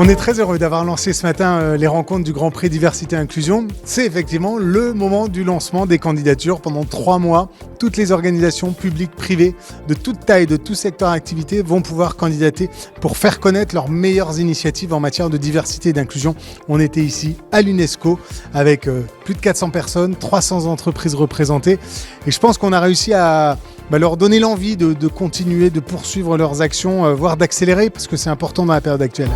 On est très heureux d'avoir lancé ce matin les rencontres du Grand Prix Diversité et Inclusion. C'est effectivement le moment du lancement des candidatures. Pendant 3 mois, toutes les organisations publiques, privées, de toute taille, de tout secteur d'activité vont pouvoir candidater pour faire connaître leurs meilleures initiatives en matière de diversité et d'inclusion. On était ici à l'UNESCO avec plus de 400 personnes, 300 entreprises représentées. Et je pense qu'on a réussi à leur donner l'envie de continuer, de poursuivre leurs actions, voire d'accélérer, parce que c'est important dans la période actuelle.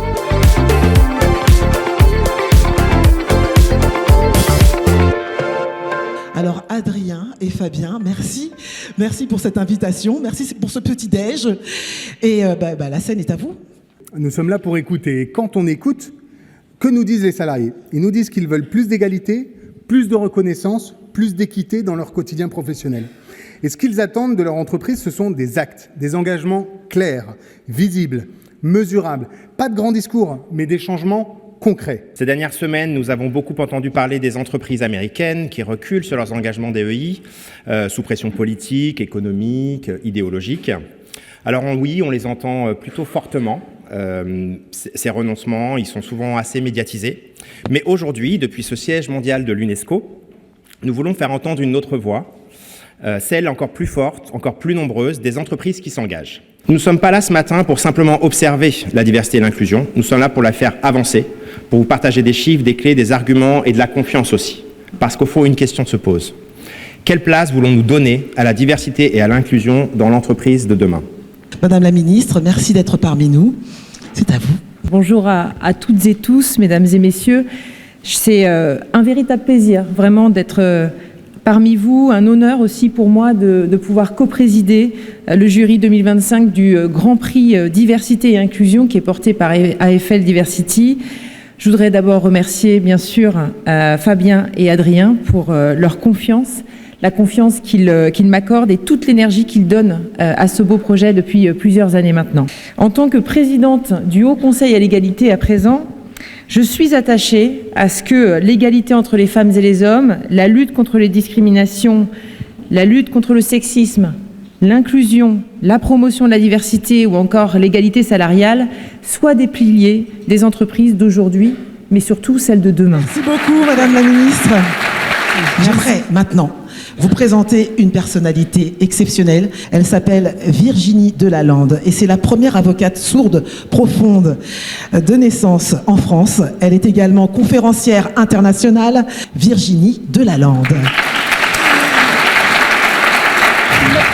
Alors Adrien et Fabien, merci pour cette invitation, merci pour ce petit déj. Et la scène est à vous. Nous sommes là pour écouter. Et quand on écoute, que nous disent les salariés ? Ils nous disent qu'ils veulent plus d'égalité, plus de reconnaissance, plus d'équité dans leur quotidien professionnel. Et ce qu'ils attendent de leur entreprise, ce sont des actes, des engagements clairs, visibles, mesurables. Pas de grands discours, mais des changements concret. Ces dernières semaines, nous avons beaucoup entendu parler des entreprises américaines qui reculent sur leurs engagements DEI, sous pression politique, économique, idéologique. Alors oui, on les entend plutôt fortement. Ces renoncements, ils sont souvent assez médiatisés. Mais aujourd'hui, depuis ce siège mondial de l'UNESCO, nous voulons faire entendre une autre voix, celle encore plus forte, encore plus nombreuse, des entreprises qui s'engagent. Nous ne sommes pas là ce matin pour simplement observer la diversité et l'inclusion, nous sommes là pour la faire avancer, pour vous partager des chiffres, des clés, des arguments et de la confiance aussi. Parce qu'au fond, une question se pose. Quelle place voulons-nous donner à la diversité et à l'inclusion dans l'entreprise de demain ? Madame la ministre, merci d'être parmi nous. C'est à vous. Bonjour à toutes et tous, mesdames et messieurs. C'est un véritable plaisir, vraiment, d'être parmi vous, un honneur aussi pour moi de pouvoir coprésider le jury 2025 du Grand Prix Diversité et Inclusion qui est porté par AFL Diversity. Je voudrais d'abord remercier bien sûr Fabien et Adrien pour leur confiance, la confiance qu'ils m'accordent et toute l'énergie qu'ils donnent à ce beau projet depuis plusieurs années maintenant. En tant que présidente du Haut Conseil à l'égalité à présent, je suis attachée à ce que l'égalité entre les femmes et les hommes, la lutte contre les discriminations, la lutte contre le sexisme, l'inclusion, la promotion de la diversité ou encore l'égalité salariale soient des piliers des entreprises d'aujourd'hui, mais surtout celles de demain. Merci beaucoup, Madame la Ministre. J'aimerais maintenant vous présenter une personnalité exceptionnelle. Elle s'appelle Virginie Delalande et c'est la première avocate sourde profonde de naissance en France. Elle est également conférencière internationale. Virginie Delalande.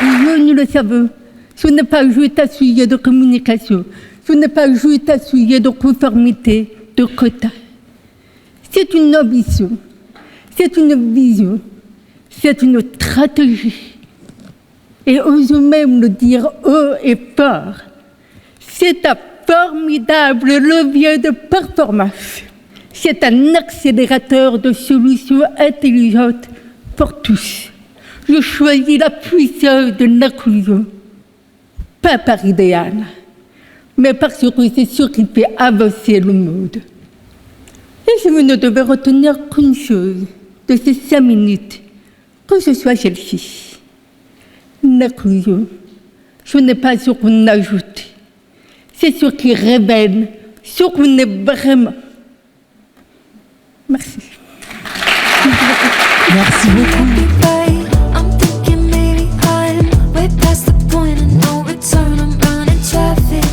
Je le savais. Ce n'est pas juste un sujet de communication. Ce n'est pas juste un sujet de conformité, de quota. C'est une ambition. C'est une vision. C'est une stratégie. Et osons même le dire haut et fort. C'est un formidable levier de performance. C'est un accélérateur de solutions intelligentes pour tous. Je choisis la puissance de l'inclusion, pas par idéal, mais parce que c'est ce qui fait avancer le monde. Et je ne devais retenir qu'une chose de ces 5 minutes, que ce soit celle-ci. L'inclusion, ce n'est pas ce qu'on ajoute, c'est ce qui révèle ce qu'on est vraiment. Merci. Merci beaucoup.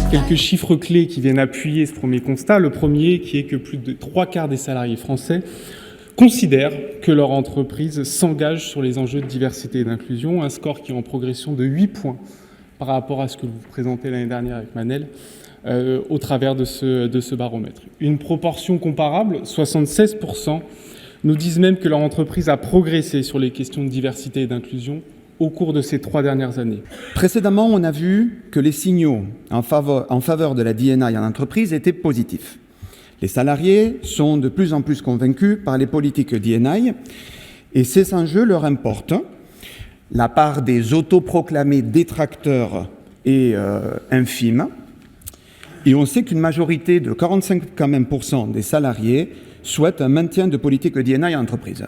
Quelques chiffres clés qui viennent appuyer ce premier constat. Le premier qui est que plus de 3/4 des salariés français considèrent que leur entreprise s'engage sur les enjeux de diversité et d'inclusion, un score qui est en progression de 8 points par rapport à ce que vous présentez l'année dernière avec Manel, au travers de ce baromètre. Une proportion comparable, 76%, nous disent même que leur entreprise a progressé sur les questions de diversité et d'inclusion au cours de ces 3 dernières années. Précédemment, on a vu que les signaux en faveur de la D&I en entreprise étaient positifs. Les salariés sont de plus en plus convaincus par les politiques D&I et ces enjeux leur importent. La part des autoproclamés détracteurs est infime et on sait qu'une majorité de 45% des salariés souhaitent un maintien de politique D&I en entreprise.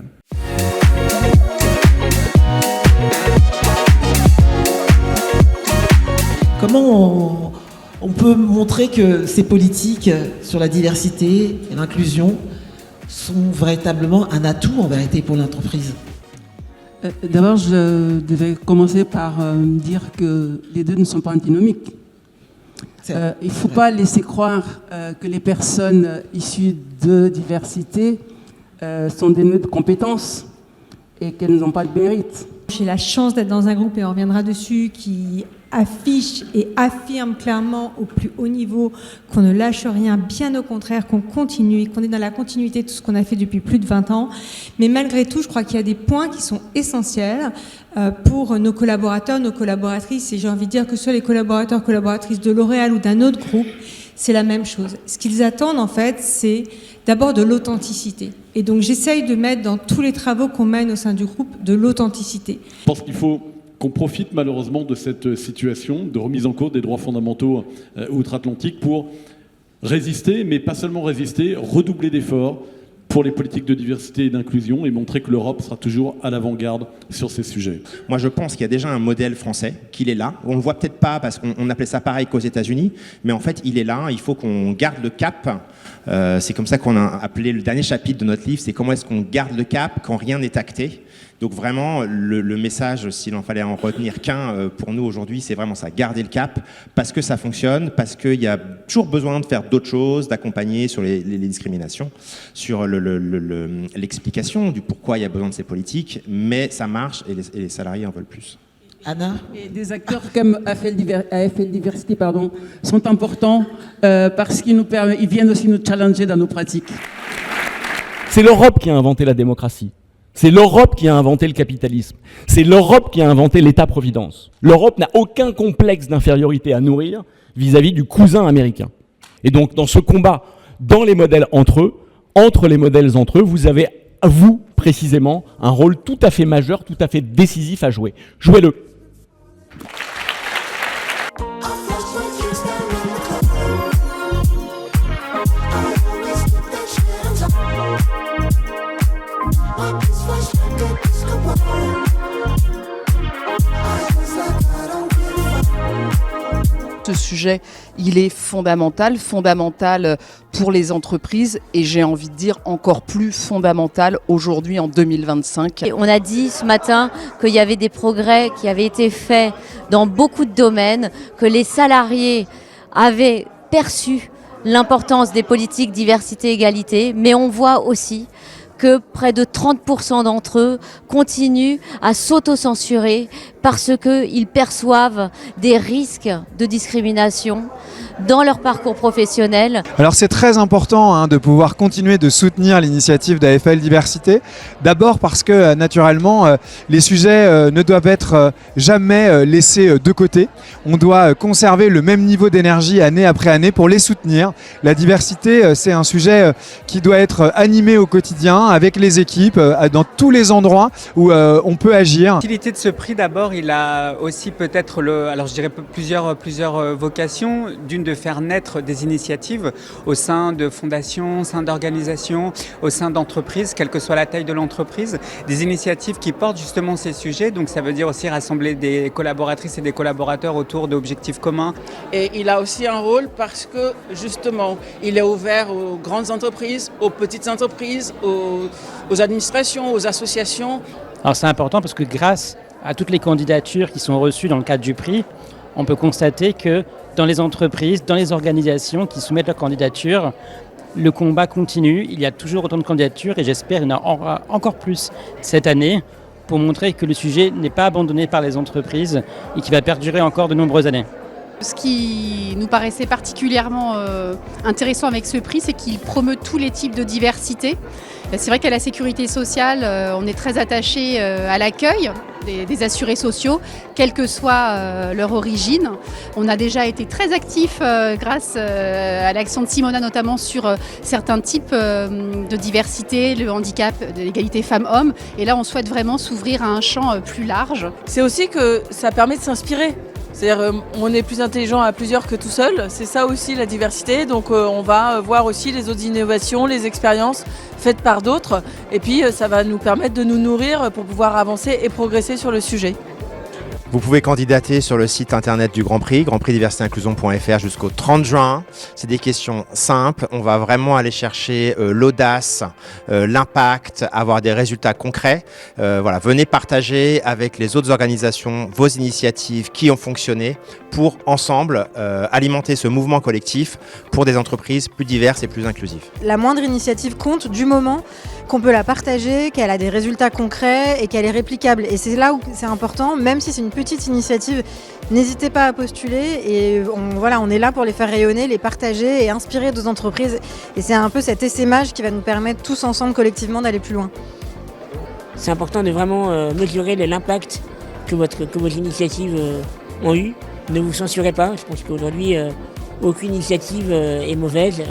Comment on peut montrer que ces politiques sur la diversité et l'inclusion sont véritablement un atout en vérité pour l'entreprise? D'abord, je devais commencer par dire que les deux ne sont pas antinomiques. Il ne faut pas laisser croire que les personnes issues de diversité sont dénuées de compétences et qu'elles n'ont pas de mérite. J'ai la chance d'être dans un groupe, et on reviendra dessus, qui affiche et affirme clairement au plus haut niveau qu'on ne lâche rien, bien au contraire, qu'on continue, qu'on est dans la continuité de tout ce qu'on a fait depuis plus de 20 ans. Mais malgré tout, je crois qu'il y a des points qui sont essentiels pour nos collaborateurs, nos collaboratrices, et j'ai envie de dire que ce soit les collaborateurs, collaboratrices de L'Oréal ou d'un autre groupe, c'est la même chose. Ce qu'ils attendent, en fait, c'est d'abord de l'authenticité. Et donc, j'essaye de mettre dans tous les travaux qu'on mène au sein du groupe de l'authenticité. Je pense qu'il faut qu'on profite malheureusement de cette situation de remise en cause des droits fondamentaux outre-Atlantique pour résister, mais pas seulement résister, redoubler d'efforts pour les politiques de diversité et d'inclusion et montrer que l'Europe sera toujours à l'avant-garde sur ces sujets. Moi, je pense qu'il y a déjà un modèle français, qu'il est là. On ne le voit peut-être pas parce qu'on appelait ça pareil qu'aux États-Unis, mais en fait, il est là. Il faut qu'on garde le cap. C'est comme ça qu'on a appelé le dernier chapitre de notre livre, c'est comment est-ce qu'on garde le cap quand rien n'est acté. Donc vraiment, le message, s'il en fallait en retenir qu'un pour nous aujourd'hui, c'est vraiment ça, garder le cap, parce que ça fonctionne, parce qu'il y a toujours besoin de faire d'autres choses, d'accompagner sur les discriminations, sur l'explication du pourquoi il y a besoin de ces politiques, mais ça marche et les salariés en veulent plus. Anna? Et des acteurs comme AFL Diversité sont importants parce qu'ils viennent aussi nous challenger dans nos pratiques. C'est l'Europe qui a inventé la démocratie. C'est l'Europe qui a inventé le capitalisme. C'est l'Europe qui a inventé l'État-providence. L'Europe n'a aucun complexe d'infériorité à nourrir vis-à-vis du cousin américain. Et donc, dans ce combat, dans les modèles entre les modèles entre eux, vous avez, vous, précisément, un rôle tout à fait majeur, tout à fait décisif à jouer. Jouez-le. Ce sujet, il est fondamental pour les entreprises et j'ai envie de dire encore plus fondamental aujourd'hui en 2025. Et on a dit ce matin qu'il y avait des progrès qui avaient été faits dans beaucoup de domaines, que les salariés avaient perçu l'importance des politiques diversité-égalité, mais on voit aussi que près de 30% d'entre eux continuent à s'autocensurer parce qu'ils perçoivent des risques de discrimination dans leur parcours professionnel. Alors c'est très important de pouvoir continuer de soutenir l'initiative d'AFL Diversité. D'abord parce que naturellement les sujets ne doivent être jamais laissés de côté. On doit conserver le même niveau d'énergie année après année pour les soutenir. La diversité, c'est un sujet qui doit être animé au quotidien avec les équipes, dans tous les endroits où on peut agir. L'utilité de ce prix, d'abord, il a aussi peut-être, alors je dirais plusieurs vocations. D'une, de faire naître des initiatives au sein de fondations, au sein d'organisations, au sein d'entreprises, quelle que soit la taille de l'entreprise, des initiatives qui portent justement ces sujets. Donc ça veut dire aussi rassembler des collaboratrices et des collaborateurs autour d'objectifs communs. Et il a aussi un rôle parce que justement, il est ouvert aux grandes entreprises, aux petites entreprises, aux administrations, aux associations. Alors c'est important parce que grâce à toutes les candidatures qui sont reçues dans le cadre du prix, on peut constater que dans les entreprises, dans les organisations qui soumettent leur candidature, le combat continue. Il y a toujours autant de candidatures et j'espère qu'il y en aura encore plus cette année pour montrer que le sujet n'est pas abandonné par les entreprises et qui va perdurer encore de nombreuses années. Ce qui nous paraissait particulièrement intéressant avec ce prix, c'est qu'il promeut tous les types de diversité. C'est vrai qu'à la sécurité sociale, on est très attaché à l'accueil des assurés sociaux, quelle que soit leur origine. On a déjà été très actifs grâce à l'action de Simona, notamment sur certains types de diversité, le handicap, de l'égalité femmes-hommes. Et là, on souhaite vraiment s'ouvrir à un champ plus large. C'est aussi que ça permet de s'inspirer. C'est-à-dire on est plus intelligent à plusieurs que tout seul, c'est ça aussi la diversité, donc on va voir aussi les autres innovations, les expériences faites par d'autres, et puis ça va nous permettre de nous nourrir pour pouvoir avancer et progresser sur le sujet. Vous pouvez candidater sur le site internet du Grand Prix, grandprixdiversitéinclusion.fr jusqu'au 30 juin. C'est des questions simples. On va vraiment aller chercher l'audace, l'impact, avoir des résultats concrets. Voilà, venez partager avec les autres organisations vos initiatives qui ont fonctionné pour ensemble alimenter ce mouvement collectif pour des entreprises plus diverses et plus inclusives. La moindre initiative compte du moment qu'on peut la partager, qu'elle a des résultats concrets et qu'elle est réplicable. Et c'est là où c'est important, même si c'est une petite initiative, n'hésitez pas à postuler et on est là pour les faire rayonner, les partager et inspirer d'autres entreprises. Et c'est un peu cet essaimage qui va nous permettre tous ensemble, collectivement, d'aller plus loin. C'est important de vraiment mesurer l'impact que vos initiatives ont eu. Ne vous censurez pas, je pense qu'aujourd'hui, aucune initiative est mauvaise.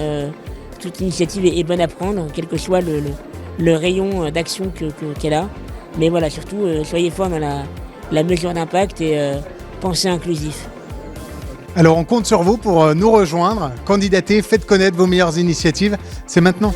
Toute initiative est bonne à prendre, quel que soit le rayon d'action qu'elle a. Mais voilà, surtout, soyez forts dans la mesure d'impact et pensez inclusif. Alors on compte sur vous pour nous rejoindre, candidater, faites connaître vos meilleures initiatives. C'est maintenant.